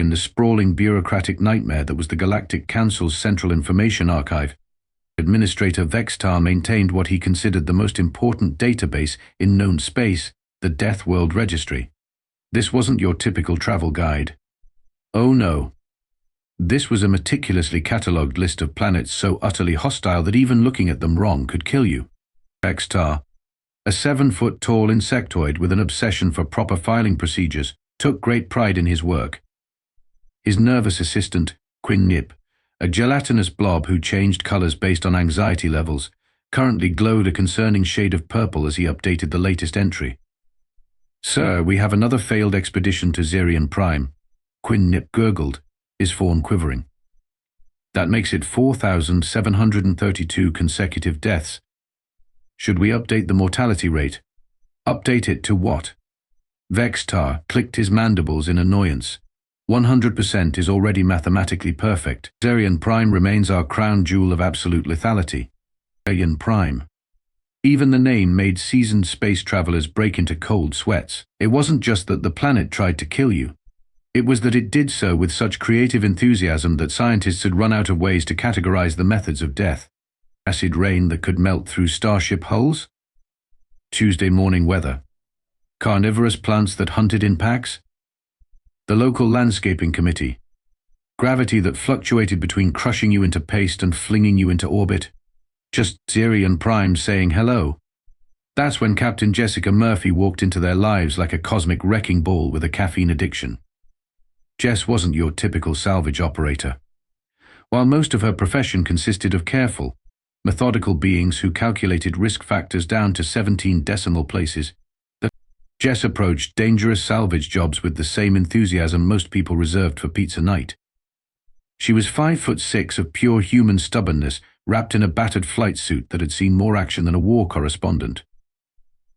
In the sprawling bureaucratic nightmare that was the Galactic Council's central information archive, Administrator Vextar maintained what he considered the most important database in known space, the Death World Registry. This wasn't your typical travel guide. Oh no. This was a meticulously catalogued list of planets so utterly hostile that even looking at them wrong could kill you. Vextar, a 7-foot-tall insectoid with an obsession for proper filing procedures, took great pride in his work. His nervous assistant, Quinn Nip, a gelatinous blob who changed colors based on anxiety levels, currently glowed a concerning shade of purple as he updated the latest entry. "Sir, we have another failed expedition to Xerion Prime," Quinn Nip gurgled, his form quivering. "That makes it 4,732 consecutive deaths. Should we update the mortality rate?" "Update it to what?" Vextar clicked his mandibles in annoyance. 100% is already mathematically perfect. Xerion Prime remains our crown jewel of absolute lethality. Xerion Prime. Even the name made seasoned space travelers break into cold sweats. It wasn't just that the planet tried to kill you. It was that it did so with such creative enthusiasm that scientists had run out of ways to categorize the methods of death. Acid rain that could melt through starship hulls? Tuesday morning weather. Carnivorous plants that hunted in packs? The local landscaping committee. Gravity that fluctuated between crushing you into paste and flinging you into orbit. Just Xerion Prime saying hello. That's when Captain Jessica Murphy walked into their lives like a cosmic wrecking ball with a caffeine addiction. Jess wasn't your typical salvage operator. While most of her profession consisted of careful, methodical beings who calculated risk factors down to 17 decimal places, Jess approached dangerous salvage jobs with the same enthusiasm most people reserved for pizza night. She was 5'6" of pure human stubbornness, wrapped in a battered flight suit that had seen more action than a war correspondent.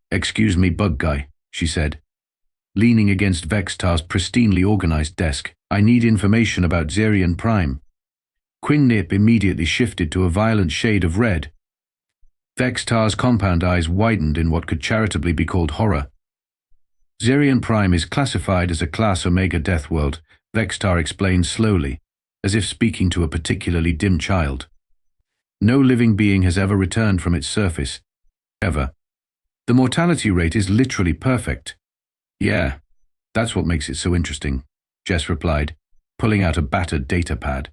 "Excuse me, bug guy," she said, leaning against Vextar's pristinely organized desk. "I need information about Xerion Prime." Quinn Nip immediately shifted to a violent shade of red. Vextar's compound eyes widened in what could charitably be called horror. "Xerion Prime is classified as a Class Omega Death World," Vextar explained slowly, as if speaking to a particularly dim child. "No living being has ever returned from its surface. Ever. The mortality rate is literally perfect." "Yeah, that's what makes it so interesting," Jess replied, pulling out a battered data pad.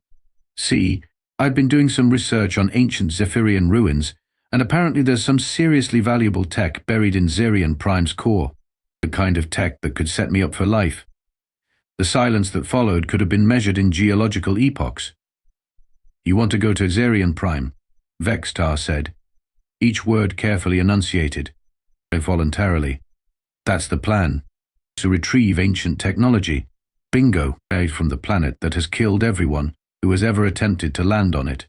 "See, I've been doing some research on ancient Zephyrian ruins, and apparently there's some seriously valuable tech buried in Xerion Prime's core. The kind of tech that could set me up for life." The silence that followed could have been measured in geological epochs. "You want to go to Xerion Prime?" Vextar said, each word carefully enunciated, voluntarily. "That's the plan. To retrieve ancient technology. Bingo, from the planet that has killed everyone who has ever attempted to land on it."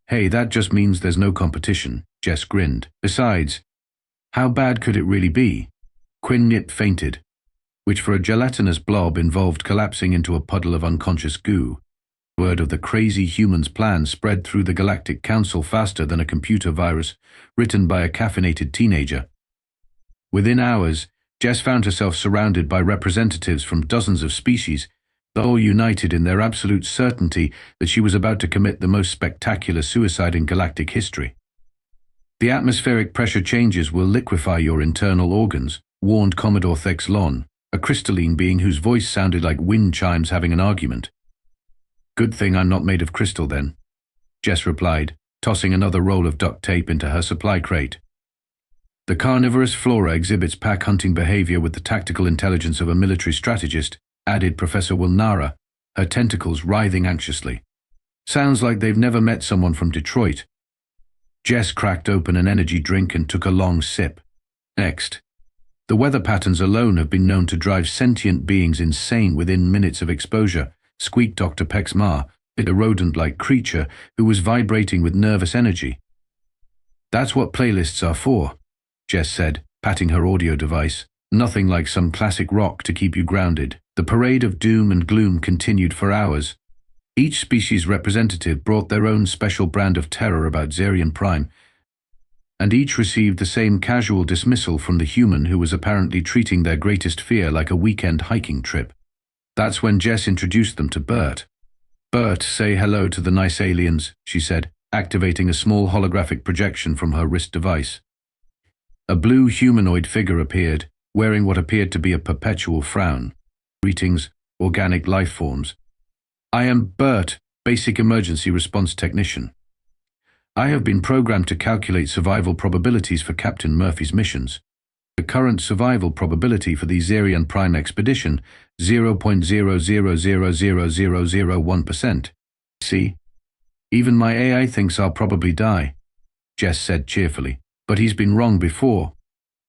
"Hey, that just means there's no competition," Jess grinned. "Besides, how bad could it really be?" Quinn Nip fainted, which for a gelatinous blob involved collapsing into a puddle of unconscious goo. Word of the crazy human's plan spread through the Galactic Council faster than a computer virus written by a caffeinated teenager. Within hours, Jess found herself surrounded by representatives from dozens of species, all united in their absolute certainty that she was about to commit the most spectacular suicide in galactic history. "The atmospheric pressure changes will liquefy your internal organs," warned Commodore Thexlon, a crystalline being whose voice sounded like wind chimes having an argument. "Good thing I'm not made of crystal then," Jess replied, tossing another roll of duct tape into her supply crate. "The carnivorous flora exhibits pack hunting behavior with the tactical intelligence of a military strategist," added Professor Wilnara, her tentacles writhing anxiously. "Sounds like they've never met someone from Detroit." Jess cracked open an energy drink and took a long sip. "Next. The weather patterns alone have been known to drive sentient beings insane within minutes of exposure," squeaked Dr. Pexmar, a rodent-like creature who was vibrating with nervous energy. "That's what playlists are for," Jess said, patting her audio device. "Nothing like some classic rock to keep you grounded." The parade of doom and gloom continued for hours. Each species representative brought their own special brand of terror about Xerion Prime, and each received the same casual dismissal from the human who was apparently treating their greatest fear like a weekend hiking trip. That's when Jess introduced them to BERT. "BERT, say hello to the nice aliens," she said, activating a small holographic projection from her wrist device. A blue humanoid figure appeared, wearing what appeared to be a perpetual frown. "Greetings, organic life forms. I am BERT, Basic Emergency Response Technician. I have been programmed to calculate survival probabilities for Captain Murphy's missions. The current survival probability for the Xerion Prime expedition, 0.0000001%. See? Even my AI thinks I'll probably die," Jess said cheerfully. "But he's been wrong before."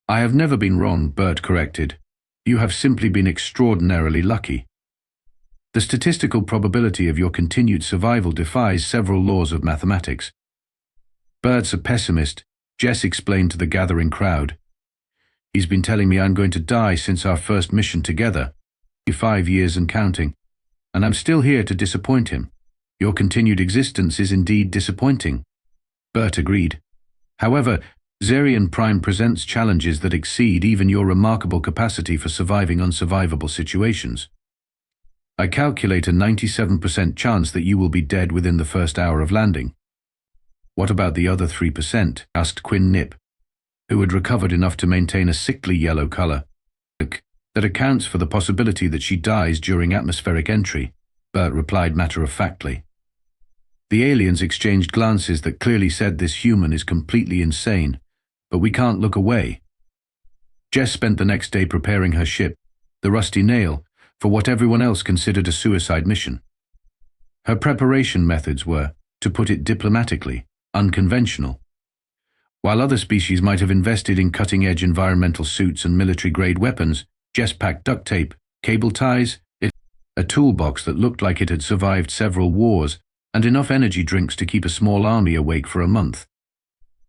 "I have never been wrong," BERT corrected. "You have simply been extraordinarily lucky. The statistical probability of your continued survival defies several laws of mathematics." "BERT's a pessimist," Jess explained to the gathering crowd. "He's been telling me I'm going to die since our first mission together, 5 years and counting, and I'm still here to disappoint him. Your continued existence is indeed disappointing." BERT agreed. "However, Xerion Prime presents challenges that exceed even your remarkable capacity for surviving unsurvivable situations. I calculate a 97% chance that you will be dead within the first hour of landing." "What about the other 3%? asked Quinn Nip, who had recovered enough to maintain a sickly yellow color. "That accounts for the possibility that she dies during atmospheric entry," BERT replied matter-of-factly. The aliens exchanged glances that clearly said this human is completely insane, but we can't look away. Jess spent the next day preparing her ship, the Rusty Nail, for what everyone else considered a suicide mission. Her preparation methods were, to put it diplomatically, unconventional. While other species might have invested in cutting-edge environmental suits and military-grade weapons, Jess packed duct tape, cable ties, a toolbox that looked like it had survived several wars, and enough energy drinks to keep a small army awake for a month.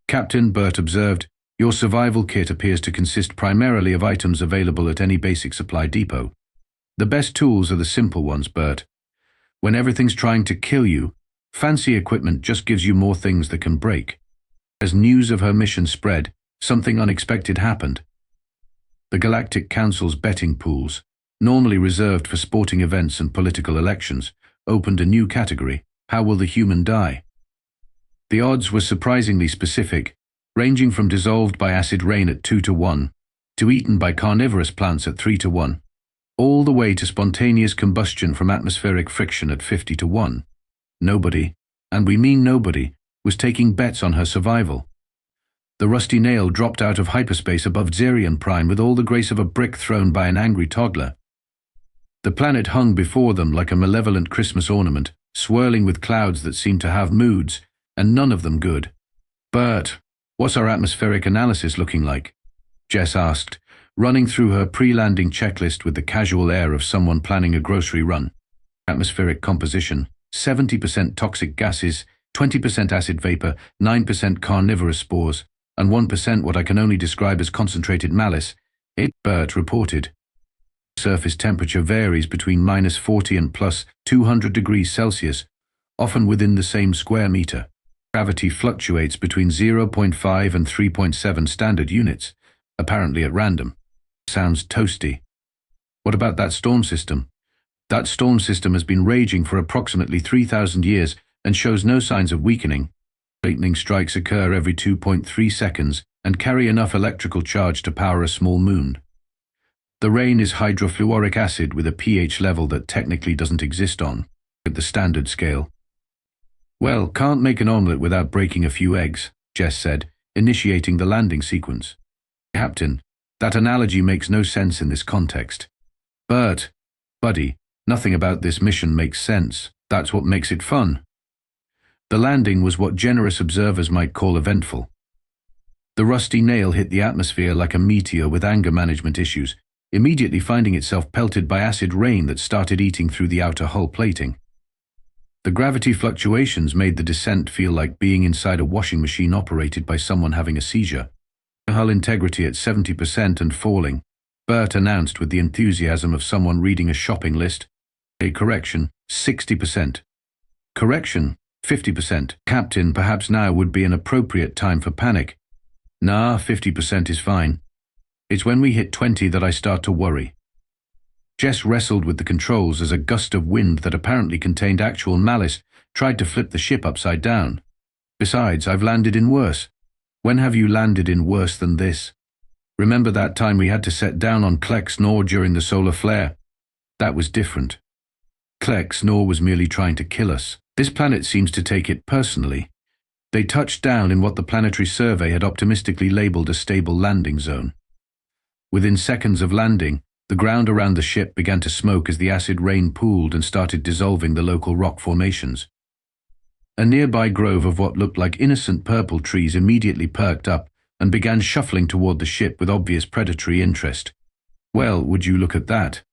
"Captain," BERT observed, "your survival kit appears to consist primarily of items available at any basic supply depot. The best tools are the simple ones, BERT. When everything's trying to kill you, fancy equipment just gives you more things that can break." As news of her mission spread, something unexpected happened. The Galactic Council's betting pools, normally reserved for sporting events and political elections, opened a new category: how will the human die? The odds were surprisingly specific, ranging from dissolved by acid rain at 2-1, to eaten by carnivorous plants at 3-1, all the way to spontaneous combustion from atmospheric friction at 50-1. Nobody, and we mean nobody, was taking bets on her survival. The Rusty Nail dropped out of hyperspace above Xerion Prime with all the grace of a brick thrown by an angry toddler. The planet hung before them like a malevolent Christmas ornament, swirling with clouds that seemed to have moods, and none of them good. "BERT, what's our atmospheric analysis looking like?" Jess asked, running through her pre-landing checklist with the casual air of someone planning a grocery run. "Atmospheric composition: 70% toxic gases, 20% acid vapor, 9% carnivorous spores, and 1% what I can only describe as concentrated malice," BERT reported. "Surface temperature varies between -40 and +200 degrees Celsius, often within the same square meter. Gravity fluctuates between 0.5 and 3.7 standard units, apparently at random." "Sounds toasty. What about that storm system?" "That storm system has been raging for approximately 3,000 years and shows no signs of weakening. Lightning strikes occur every 2.3 seconds and carry enough electrical charge to power a small moon. The rain is hydrofluoric acid with a pH level that technically doesn't exist on the standard scale." "Well, can't make an omelette without breaking a few eggs," Jess said, initiating the landing sequence. "Captain, that analogy makes no sense in this context." "BERT, buddy, nothing about this mission makes sense. That's what makes it fun." The landing was what generous observers might call eventful. The Rusty Nail hit the atmosphere like a meteor with anger management issues, immediately finding itself pelted by acid rain that started eating through the outer hull plating. The gravity fluctuations made the descent feel like being inside a washing machine operated by someone having a seizure. "Hull integrity at 70% and falling," BERT announced with the enthusiasm of someone reading a shopping list. "A correction, 60%. Correction, 50%. Captain, perhaps now would be an appropriate time for panic." "Nah, 50% is fine. It's when we hit 20 that I start to worry." Jess wrestled with the controls as a gust of wind that apparently contained actual malice tried to flip the ship upside down. Besides, I've landed in worse. When have you landed in worse than this? Remember that time we had to set down on Klex Nor during the solar flare? That was different. Klex Nor was merely trying to kill us. This planet seems to take it personally. They touched down in what the planetary survey had optimistically labeled a stable landing zone. Within seconds of landing, the ground around the ship began to smoke as the acid rain pooled and started dissolving the local rock formations. A nearby grove of what looked like innocent purple trees immediately perked up and began shuffling toward the ship with obvious predatory interest. "Well, would you look at that?"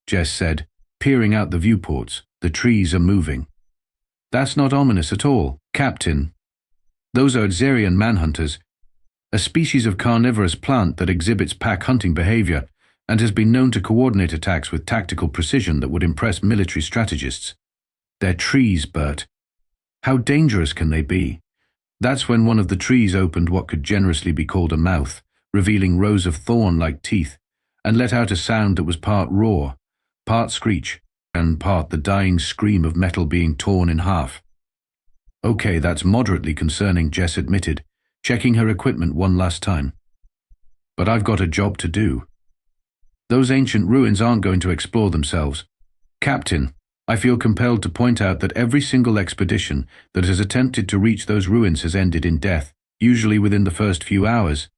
Jess said, peering out the viewports. "The trees are moving." "That's not ominous at all, Captain. Those are Xerion manhunters, a species of carnivorous plant that exhibits pack hunting behavior and has been known to coordinate attacks with tactical precision that would impress military strategists. They're trees, Bert. How dangerous can they be?" That's when one of the trees opened what could generously be called a mouth, revealing rows of thorn-like teeth, and let out a sound that was part roar, part screech, and part the dying scream of metal being torn in half. "Okay, that's moderately concerning," Jess admitted, checking her equipment one last time. "But I've got a job to do. Those ancient ruins aren't going to explore themselves. Captain, I feel compelled to point out that every single expedition that has attempted to reach those ruins has ended in death, usually within the first few hours.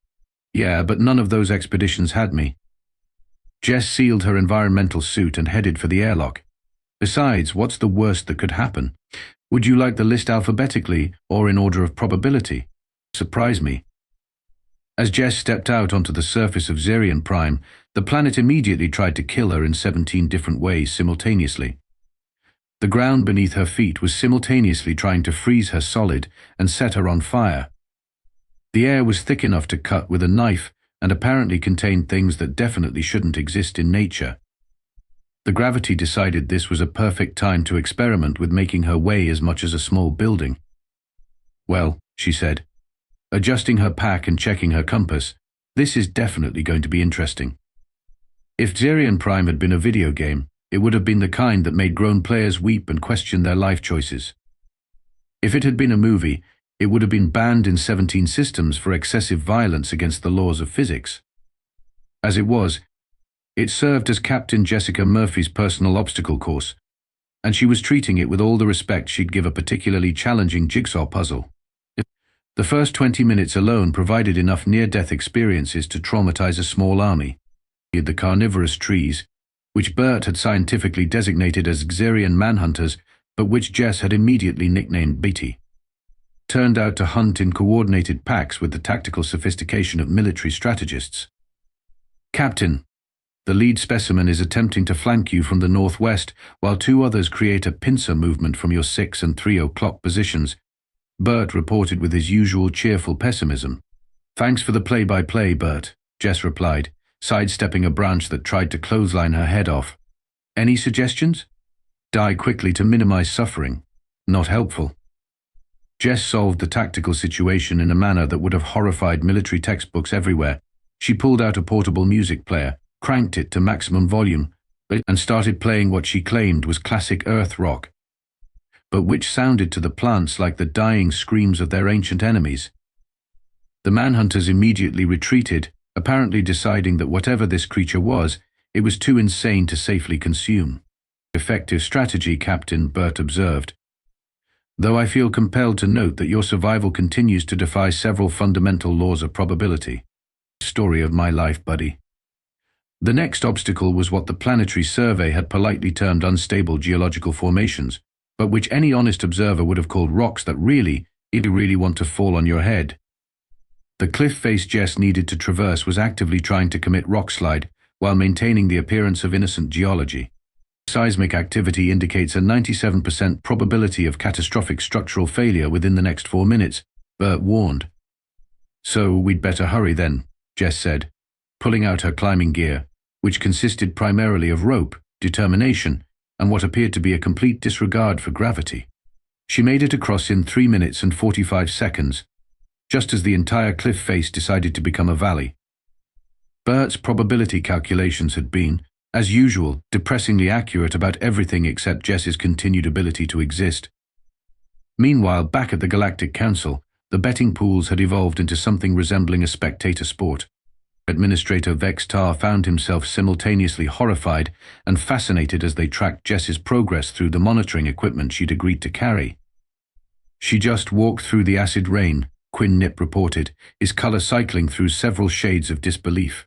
Yeah, but none of those expeditions had me." Jess sealed her environmental suit and headed for the airlock. "Besides, what's the worst that could happen? Would you like the list alphabetically or in order of probability? Surprise me." As Jess stepped out onto the surface of Xerion Prime, the planet immediately tried to kill her in 17 different ways simultaneously. The ground beneath her feet was simultaneously trying to freeze her solid and set her on fire. The air was thick enough to cut with a knife and apparently contained things that definitely shouldn't exist in nature. The gravity decided this was a perfect time to experiment with making her weigh as much as a small building. "Well," she said, adjusting her pack and checking her compass, "this is definitely going to be interesting." If Xerion Prime had been a video game, it would have been the kind that made grown players weep and question their life choices. If it had been a movie, it would have been banned in 17 systems for excessive violence against the laws of physics. As it was, it served as Captain Jessica Murphy's personal obstacle course, and she was treating it with all the respect she'd give a particularly challenging jigsaw puzzle. The first 20 minutes alone provided enough near-death experiences to traumatize a small army. The carnivorous trees, which BERT had scientifically designated as Xerion manhunters, but which Jess had immediately nicknamed BT, turned out to hunt in coordinated packs with the tactical sophistication of military strategists. "Captain, the lead specimen is attempting to flank you from the northwest, while two others create a pincer movement from your 6 and 3 o'clock positions," BERT reported with his usual cheerful pessimism. "Thanks for the play-by-play, BERT," Jess replied, sidestepping a branch that tried to clothesline her head off. "Any suggestions?" "Die quickly to minimize suffering." Not helpful. Jess solved the tactical situation in a manner that would have horrified military textbooks everywhere. She pulled out a portable music player, cranked it to maximum volume, and started playing what she claimed was classic Earth rock, but which sounded to the plants like the dying screams of their ancient enemies. The manhunters immediately retreated, apparently deciding that whatever this creature was, it was too insane to safely consume. "Effective strategy, Captain," BERT observed. "Though I feel compelled to note that your survival continues to defy several fundamental laws of probability." Story of my life, buddy. The next obstacle was what the planetary survey had politely termed unstable geological formations, but which any honest observer would have called rocks that really want to fall on your head. The cliff face Jess needed to traverse was actively trying to commit rockslide while maintaining the appearance of innocent geology. Seismic activity indicates a 97% probability of catastrophic structural failure within the next 4 minutes, BERT warned. "So we'd better hurry then," Jess said, pulling out her climbing gear, which consisted primarily of rope, determination, and what appeared to be a complete disregard for gravity. She made it across in 3 minutes and 45 seconds, just as the entire cliff face decided to become a valley. BERT's probability calculations had been, As usual, depressingly accurate about everything except Jess's continued ability to exist. Meanwhile, back at the Galactic Council, the betting pools had evolved into something resembling a spectator sport. Administrator Vextar found himself simultaneously horrified and fascinated as they tracked Jess's progress through the monitoring equipment she'd agreed to carry. "She just walked through the acid rain," Quinn Nip reported, his color cycling through several shades of disbelief.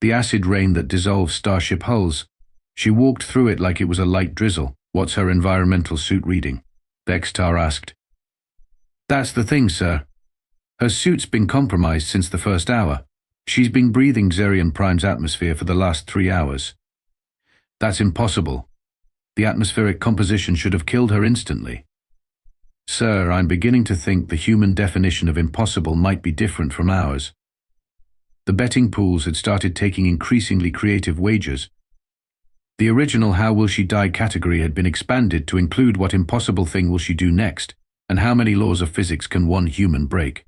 "The acid rain that dissolves starship hulls. She walked through it like it was a light drizzle. What's her environmental suit reading?" Vextar asked. "That's the thing, sir. Her suit's been compromised since the first hour. She's been breathing Xerion Prime's atmosphere for the last 3 hours. That's impossible. The atmospheric composition should have killed her instantly." "Sir, I'm beginning to think the human definition of impossible might be different from ours." The betting pools had started taking increasingly creative wagers. The original "how will she die" category had been expanded to include what impossible thing will she do next, and how many laws of physics can one human break.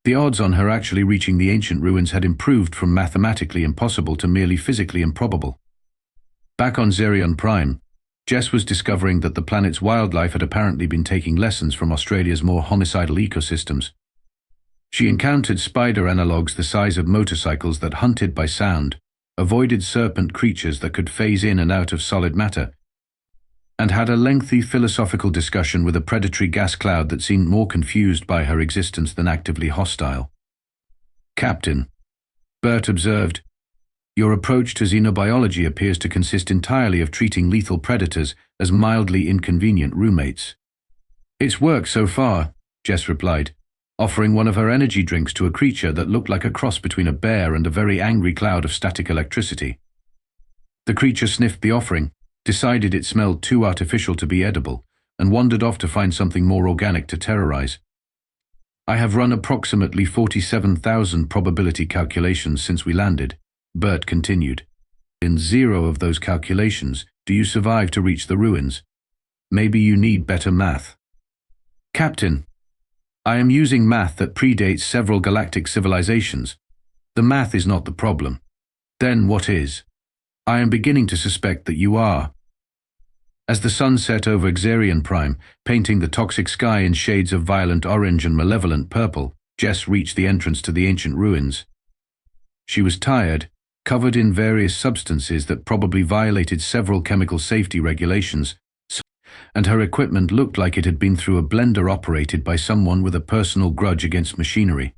The odds on her actually reaching the ancient ruins had improved from mathematically impossible to merely physically improbable. Back on Xerion Prime, Jess was discovering that the planet's wildlife had apparently been taking lessons from Australia's more homicidal ecosystems. She encountered spider analogues the size of motorcycles that hunted by sound, avoided serpent creatures that could phase in and out of solid matter, and had a lengthy philosophical discussion with a predatory gas cloud that seemed more confused by her existence than actively hostile. "Captain," BERT observed, "your approach to xenobiology appears to consist entirely of treating lethal predators as mildly inconvenient roommates." "It's worked so far," Jess replied, offering one of her energy drinks to a creature that looked like a cross between a bear and a very angry cloud of static electricity. The creature sniffed the offering, decided it smelled too artificial to be edible, and wandered off to find something more organic to terrorize. "I have run approximately 47,000 probability calculations since we landed," BERT continued. "In 0 of those calculations do you survive to reach the ruins. Maybe you need better math." "Captain, I am using math that predates several galactic civilizations. The math is not the problem. Then what is? I am beginning to suspect that you are." As the sun set over Xerion Prime, painting the toxic sky in shades of violent orange and malevolent purple, Jess reached the entrance to the ancient ruins. She was tired, covered in various substances that probably violated several chemical safety regulations, and her equipment looked like it had been through a blender operated by someone with a personal grudge against machinery.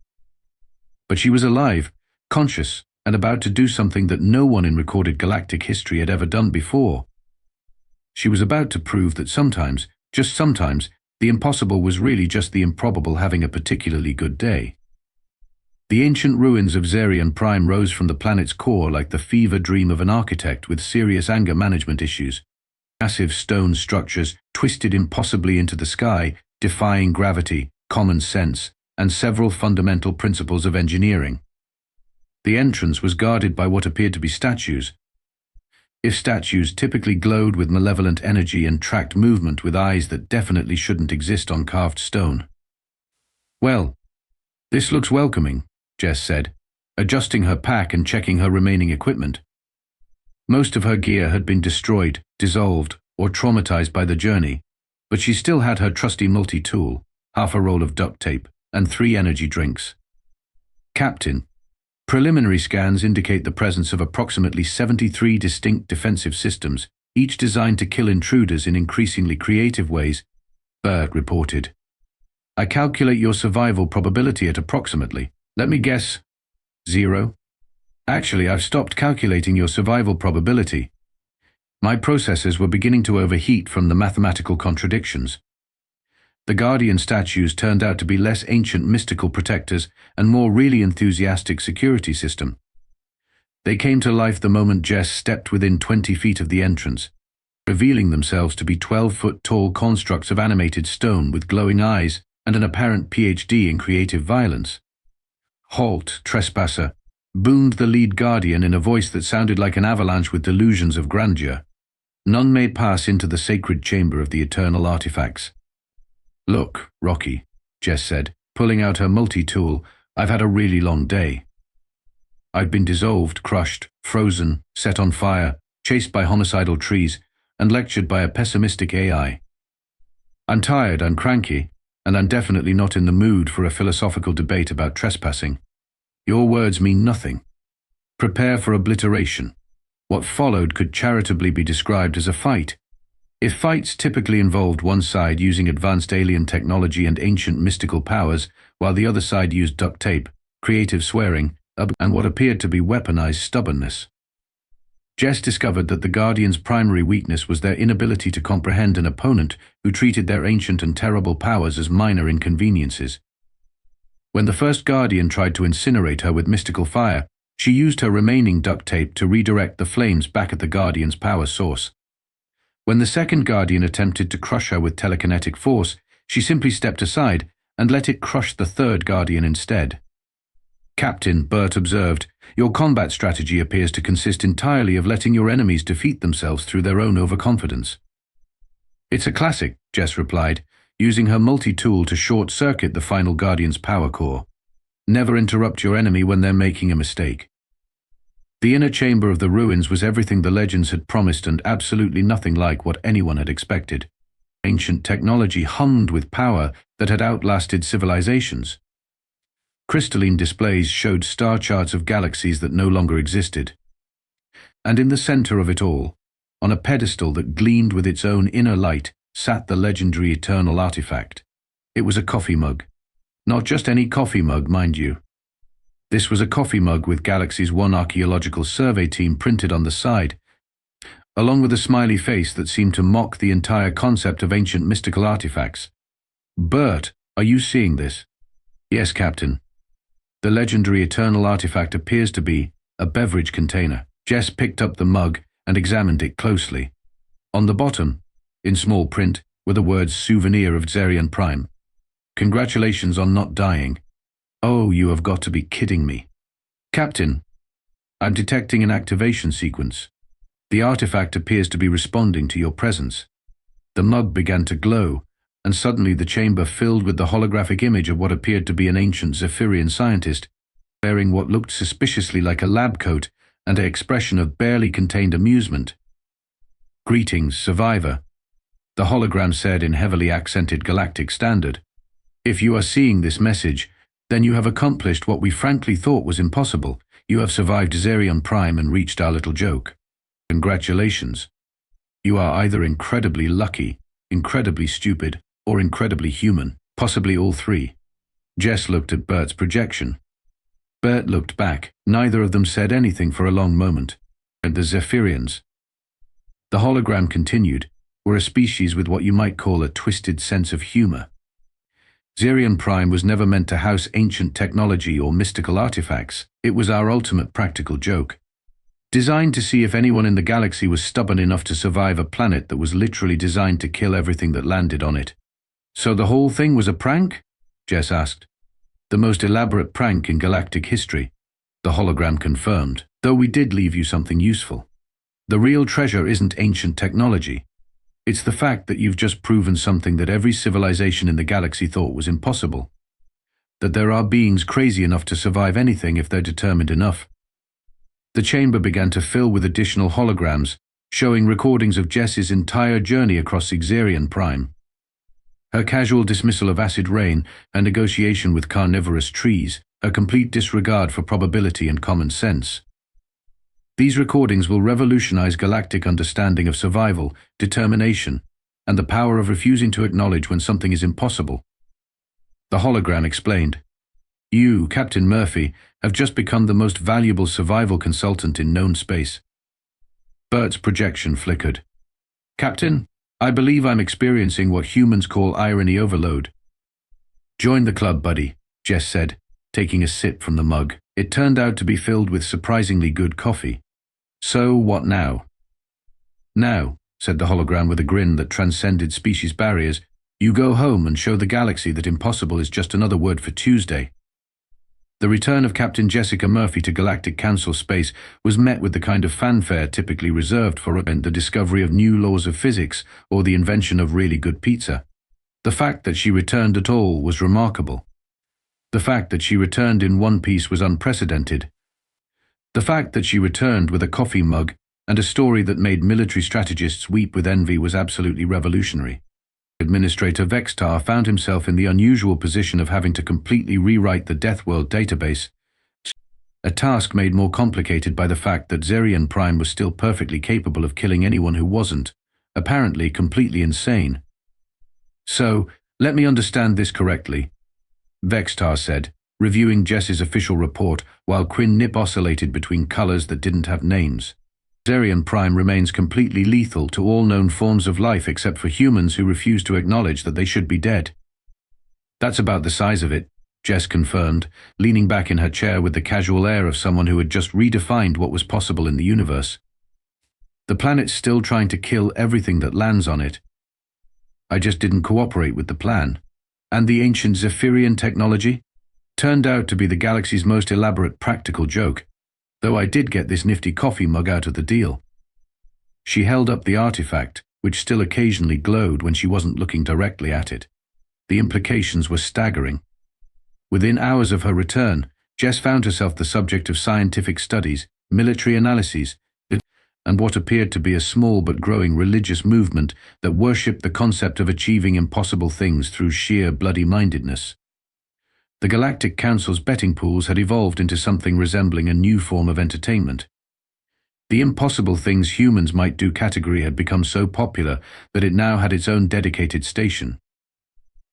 But she was alive, conscious, and about to do something that no one in recorded galactic history had ever done before. She was about to prove that sometimes, just sometimes, the impossible was really just the improbable having a particularly good day. The ancient ruins of Xerion Prime rose from the planet's core like the fever dream of an architect with serious anger management issues. Massive stone structures twisted impossibly into the sky, defying gravity, common sense, and several fundamental principles of engineering. The entrance was guarded by what appeared to be statues. If statues typically glowed with malevolent energy and tracked movement with eyes that definitely shouldn't exist on carved stone. "Well, this looks welcoming," Jess said, adjusting her pack and checking her remaining equipment. Most of her gear had been destroyed, dissolved, or traumatized by the journey, but she still had her trusty multi-tool, half a roll of duct tape, and 3 energy drinks. "Captain, preliminary scans indicate the presence of approximately 73 distinct defensive systems, each designed to kill intruders in increasingly creative ways," BERT reported. "I calculate your survival probability at approximately, let me guess, 0? Actually, I've stopped calculating your survival probability. My processors were beginning to overheat from the mathematical contradictions. The Guardian statues turned out to be less ancient mystical protectors and more really enthusiastic security system. They came to life the moment Jess stepped within 20 feet of the entrance, revealing themselves to be 12-foot-tall constructs of animated stone with glowing eyes and an apparent PhD in creative violence. "Halt, trespasser," boomed the lead Guardian in a voice that sounded like an avalanche with delusions of grandeur. "None may pass into the sacred chamber of the eternal artifacts." "Look, Rocky," Jess said, pulling out her multi-tool, "I've had a really long day." I'd been dissolved, crushed, frozen, set on fire, chased by homicidal trees, and lectured by a pessimistic AI. I'm tired, I'm cranky, and I'm definitely not in the mood for a philosophical debate about trespassing. Your words mean nothing. Prepare for obliteration. What followed could charitably be described as a fight. If fights typically involved one side using advanced alien technology and ancient mystical powers, while the other side used duct tape, creative swearing, and what appeared to be weaponized stubbornness. Jess discovered that the Guardians' primary weakness was their inability to comprehend an opponent who treated their ancient and terrible powers as minor inconveniences. When the first Guardian tried to incinerate her with mystical fire, she used her remaining duct tape to redirect the flames back at the Guardian's power source. When the second Guardian attempted to crush her with telekinetic force, she simply stepped aside and let it crush the third Guardian instead. Captain, BERT observed, your combat strategy appears to consist entirely of letting your enemies defeat themselves through their own overconfidence. It's a classic, Jess replied, using her multi-tool to short-circuit the final Guardian's power core. Never interrupt your enemy when they're making a mistake. The inner chamber of the ruins was everything the legends had promised and absolutely nothing like what anyone had expected. Ancient technology hummed with power that had outlasted civilizations. Crystalline displays showed star charts of galaxies that no longer existed. And in the center of it all, on a pedestal that gleamed with its own inner light, sat the legendary eternal artifact. It was a coffee mug. Not just any coffee mug, mind you. This was a coffee mug with Galaxy's One Archaeological Survey team printed on the side, along with a smiley face that seemed to mock the entire concept of ancient mystical artifacts. BERT, are you seeing this? Yes, Captain. The legendary eternal artifact appears to be a beverage container. Jess picked up the mug and examined it closely. On the bottom, in small print, were the words "Souvenir of Xerion Prime." Congratulations on not dying. Oh, you have got to be kidding me. Captain, I'm detecting an activation sequence. The artifact appears to be responding to your presence. The mug began to glow, and suddenly the chamber filled with the holographic image of what appeared to be an ancient Zephyrian scientist, wearing what looked suspiciously like a lab coat and an expression of barely contained amusement. Greetings, survivor, the hologram said in heavily accented galactic standard. If you are seeing this message, then you have accomplished what we frankly thought was impossible. You have survived Xerion Prime and reached our little joke. Congratulations. You are either incredibly lucky, incredibly stupid, or incredibly human, possibly all three. Jess looked at BERT's projection. BERT looked back. Neither of them said anything for a long moment. And the Zephyrians, the hologram continued, were a species with what you might call a twisted sense of humor. Xerion Prime was never meant to house ancient technology or mystical artifacts. It was our ultimate practical joke. Designed to see if anyone in the galaxy was stubborn enough to survive a planet that was literally designed to kill everything that landed on it. So the whole thing was a prank? Jess asked. The most elaborate prank in galactic history, the hologram confirmed, though we did leave you something useful. The real treasure isn't ancient technology. It's the fact that you've just proven something that every civilization in the galaxy thought was impossible. That there are beings crazy enough to survive anything if they're determined enough. The chamber began to fill with additional holograms, showing recordings of Jess's entire journey across Xerion Prime. Her casual dismissal of acid rain, her negotiation with carnivorous trees, her complete disregard for probability and common sense. These recordings will revolutionize galactic understanding of survival, determination, and the power of refusing to acknowledge when something is impossible. The hologram explained. You, Captain Murphy, have just become the most valuable survival consultant in known space. BERT's projection flickered. Captain, I believe I'm experiencing what humans call irony overload. Join the club, buddy, Jess said, taking a sip from the mug. It turned out to be filled with surprisingly good coffee. So, what now? Now, said the hologram with a grin that transcended species barriers, you go home and show the galaxy that impossible is just another word for Tuesday. The return of Captain Jessica Murphy to Galactic Council space was met with the kind of fanfare typically reserved for the discovery of new laws of physics or the invention of really good pizza. The fact that she returned at all was remarkable. The fact that she returned in one piece was unprecedented. The fact that she returned with a coffee mug and a story that made military strategists weep with envy was absolutely revolutionary. Administrator Vextar found himself in the unusual position of having to completely rewrite the Deathworld database, a task made more complicated by the fact that Xerion Prime was still perfectly capable of killing anyone who wasn't, apparently completely insane. "So, let me understand this correctly," Vextar said, reviewing Jess's official report while Quinn Nip oscillated between colors that didn't have names. Xerion Prime remains completely lethal to all known forms of life except for humans who refuse to acknowledge that they should be dead. "That's about the size of it," Jess confirmed, leaning back in her chair with the casual air of someone who had just redefined what was possible in the universe. "The planet's still trying to kill everything that lands on it. I just didn't cooperate with the plan. And the ancient Zephyrian technology turned out to be the galaxy's most elaborate practical joke, though I did get this nifty coffee mug out of the deal." She held up the artifact, which still occasionally glowed when she wasn't looking directly at it. The implications were staggering. Within hours of her return, Jess found herself the subject of scientific studies, military analyses, and what appeared to be a small but growing religious movement that worshipped the concept of achieving impossible things through sheer bloody-mindedness. The Galactic Council's betting pools had evolved into something resembling a new form of entertainment. The impossible things humans might do category had become so popular that it now had its own dedicated station.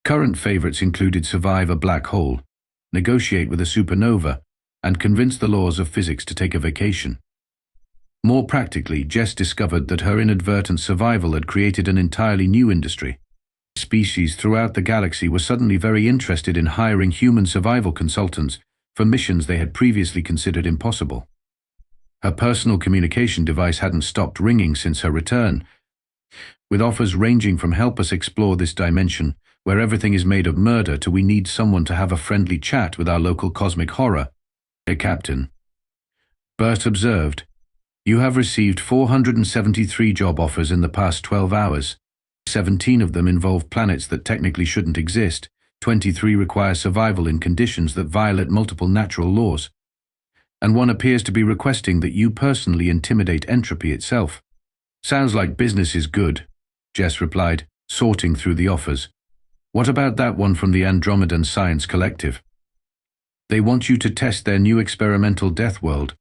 Current favorites included survive a black hole, negotiate with a supernova, and convince the laws of physics to take a vacation. More practically, Jess discovered that her inadvertent survival had created an entirely new industry. Species throughout the galaxy were suddenly very interested in hiring human survival consultants for missions they had previously considered impossible. Her personal communication device hadn't stopped ringing since her return, with offers ranging from "help us explore this dimension where everything is made of murder" to "we need someone to have a friendly chat with our local cosmic horror." "Hey, Captain," BERT observed, "you have received 473 job offers in the past 12 hours. 17 of them involve planets that technically shouldn't exist, 23 require survival in conditions that violate multiple natural laws, and one appears to be requesting that you personally intimidate entropy itself." "Sounds like business is good," Jess replied, sorting through the offers. "What about that one from the Andromedan Science Collective? They want you to test their new experimental death world.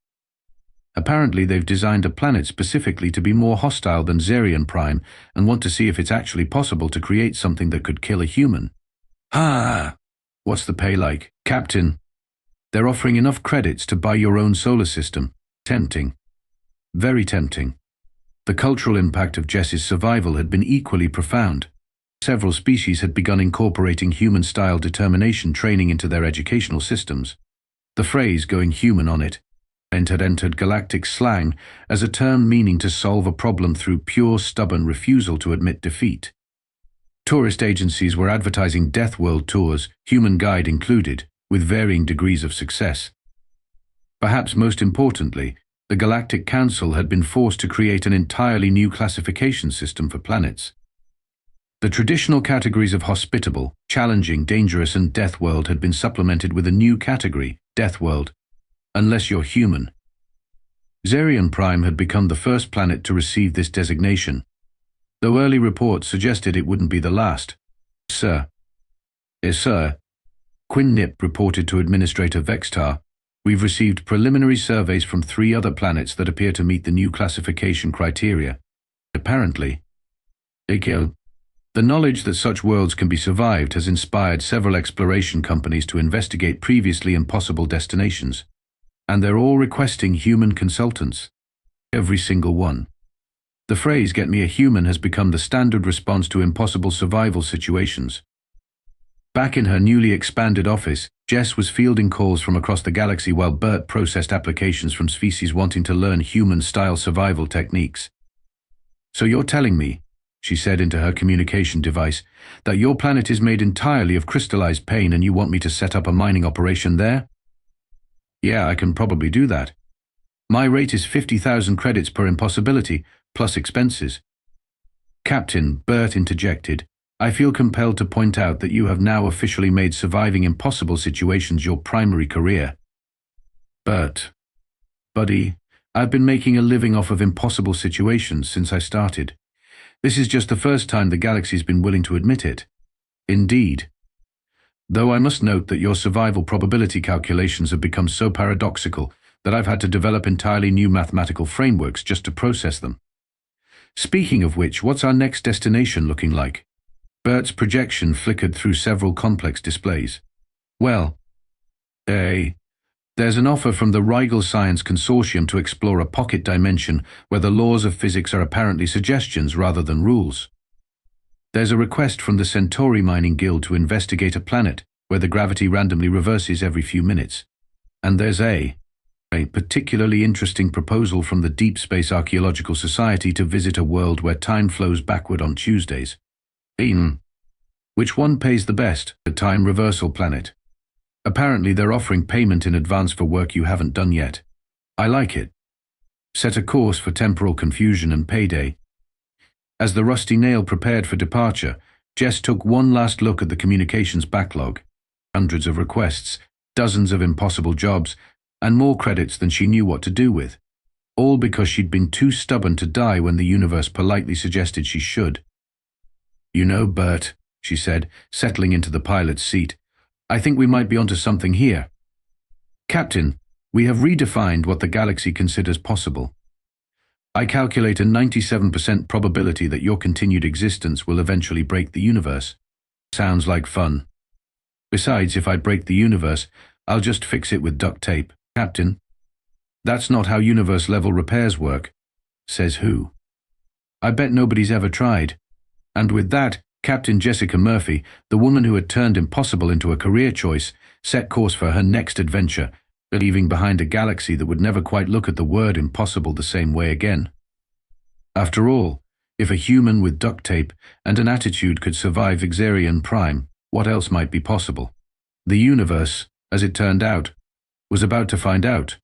Apparently they've designed a planet specifically to be more hostile than Xerion Prime and want to see if it's actually possible to create something that could kill a human." "Ah, what's the pay like?" "Captain, they're offering enough credits to buy your own solar system." Tempting. Very tempting. The cultural impact of Jess's survival had been equally profound. Several species had begun incorporating human-style determination training into their educational systems. The phrase "going human on it" had entered galactic slang as a term meaning to solve a problem through pure, stubborn refusal to admit defeat. Tourist agencies were advertising Death World tours, human guide included, with varying degrees of success. Perhaps most importantly, the Galactic Council had been forced to create an entirely new classification system for planets. The traditional categories of hospitable, challenging, dangerous, and Death World had been supplemented with a new category, Death World, unless you're human. Xerion Prime had become the first planet to receive this designation, though early reports suggested it wouldn't be the last. "Sir." "Yes, sir." Quinn Nip reported to Administrator Vextar, "We've received preliminary surveys from 3 other planets that appear to meet the new classification criteria. Apparently, the knowledge that such worlds can be survived has inspired several exploration companies to investigate previously impossible destinations, and they're all requesting human consultants. Every single one." The phrase "get me a human" has become the standard response to impossible survival situations. Back in her newly expanded office, Jess was fielding calls from across the galaxy while BERT processed applications from species wanting to learn human-style survival techniques. "So you're telling me," she said into her communication device, "that your planet is made entirely of crystallized pain and you want me to set up a mining operation there?" "Yeah, I can probably do that. My rate is 50,000 credits per impossibility, plus expenses." "Captain," BERT interjected, "I feel compelled to point out that you have now officially made surviving impossible situations your primary career." "BERT." Buddy, I've been making a living off of impossible situations since I started. This is just the first time the galaxy's been willing to admit it. Indeed. Though I must note that your survival probability calculations have become so paradoxical that I've had to develop entirely new mathematical frameworks just to process them. Speaking of which, what's our next destination looking like? BERT's projection flickered through several complex displays. Well, there's an offer from the Rigel Science Consortium to explore a pocket dimension where the laws of physics are apparently suggestions rather than rules. There's a request from the Centauri Mining Guild to investigate a planet where the gravity randomly reverses every few minutes. And there's a particularly interesting proposal from the Deep Space Archaeological Society to visit a world where time flows backward on Tuesdays. Which one pays the best? The time reversal planet. Apparently they're offering payment in advance for work you haven't done yet. I like it. Set a course for temporal confusion and payday. As the rusty nail prepared for departure, Jess took one last look at the communications backlog. Hundreds of requests, dozens of impossible jobs, and more credits than she knew what to do with. All because she'd been too stubborn to die when the universe politely suggested she should. You know, Bert, she said, settling into the pilot's seat, I think we might be onto something here. Captain, we have redefined what the galaxy considers possible. I calculate a 97% probability that your continued existence will eventually break the universe. Sounds like fun. Besides, if I break the universe, I'll just fix it with duct tape. Captain, that's not how universe-level repairs work. Says who? I bet nobody's ever tried. And with that, Captain Jessica Murphy, the woman who had turned impossible into a career choice, set course for her next adventure, leaving behind a galaxy that would never quite look at the word impossible the same way again. After all, if a human with duct tape and an attitude could survive Xerion Prime, what else might be possible? The universe, as it turned out, was about to find out.